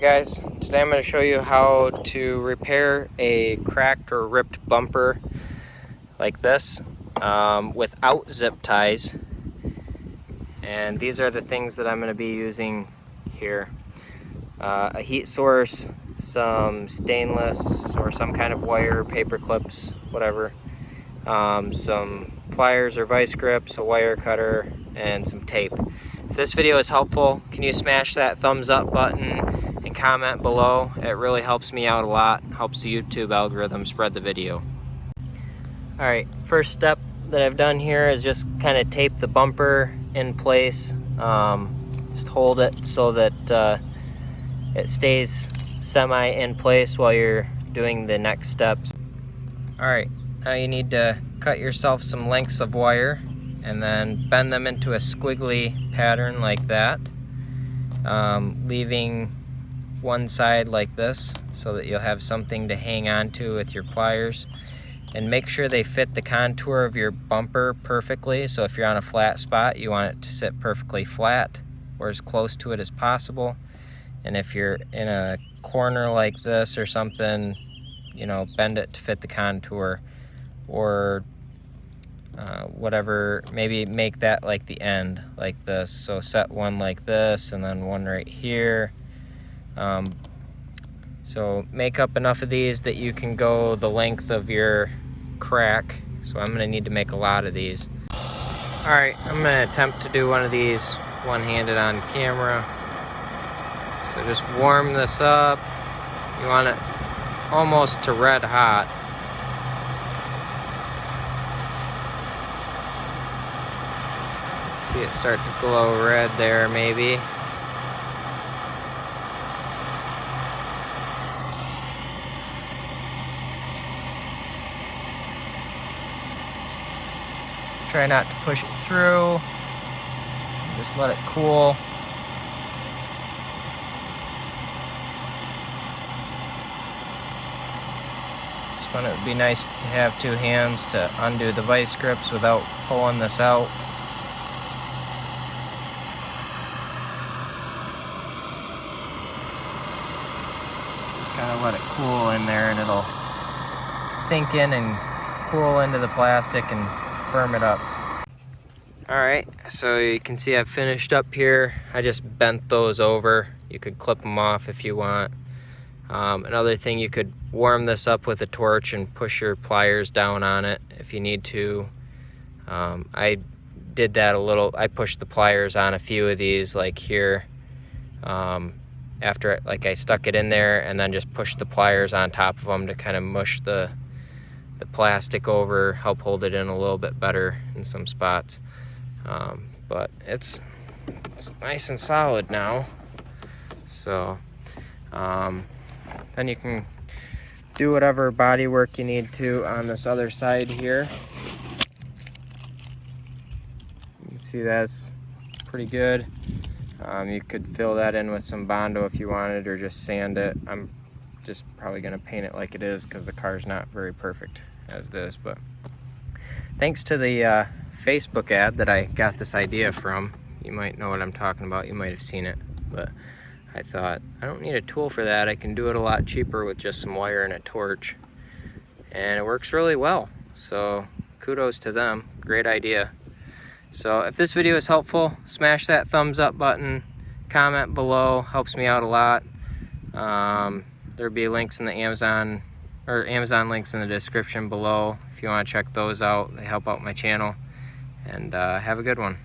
guys, today I'm going to show you how to repair a cracked or ripped bumper like this without zip ties. And these are the things that I'm going to be using here. A heat source, some stainless or some kind of wire, paper clips, whatever, some pliers or vice grips, a wire cutter, and some tape. If this video is helpful, can you smash that thumbs up button and comment below? It really helps me out a lot, helps the YouTube algorithm spread the video. Alright, first step that I've done here is just kind of tape the bumper in place. Just hold it so that it stays semi in place while you're doing the next steps. Alright, now you need to cut yourself some lengths of wire and then bend them into a squiggly pattern like that, leaving one side like this so that you'll have something to hang on to with your pliers. And make sure they fit the contour of your bumper perfectly. So if you're on a flat spot, you want it to sit perfectly flat or as close to it as possible. And if you're in a corner like this or something, you know, bend it to fit the contour, or whatever, maybe make that like the end like this. So set one like this and then one right here. So make up enough of these that you can go the length of your crack. So I'm gonna need to make a lot of these. All right, I'm gonna attempt to do one of these one-handed on camera. So just warm this up. You want it almost to red hot. See it start to glow red there, maybe. Try not to push it through. Just let it cool. This one, it would be nice to have two hands to undo the vice grips without pulling this out. Kind of let it cool in there and it'll sink in and cool into the plastic and firm it up. Alright, so you can see I've finished up here. I just bent those over. You could clip them off if you want. Another thing, you could warm this up with a torch and push your pliers down on it if you need to. I did that a little. I pushed the pliers on a few of these, like here. After I stuck it in there and then just pushed the pliers on top of them to kind of mush the plastic over, help hold it in a little bit better in some spots. But it's nice and solid now. So then you can do whatever body work you need to on this other side here. You can see that's pretty good. You could fill that in with some Bondo if you wanted, or just sand it. I'm just probably gonna paint it like it is because the car's not very perfect as this. But thanks to the Facebook ad that I got this idea from. You might know what I'm talking about, you might have seen it. But I thought, I don't need a tool for that. I can do it a lot cheaper with just some wire and a torch. And it works really well. So kudos to them, great idea. So if this video is helpful, smash that thumbs up button, comment below, helps me out a lot. There'll be links in the Amazon links in the description below if you want to check those out. They help out my channel. And have a good one.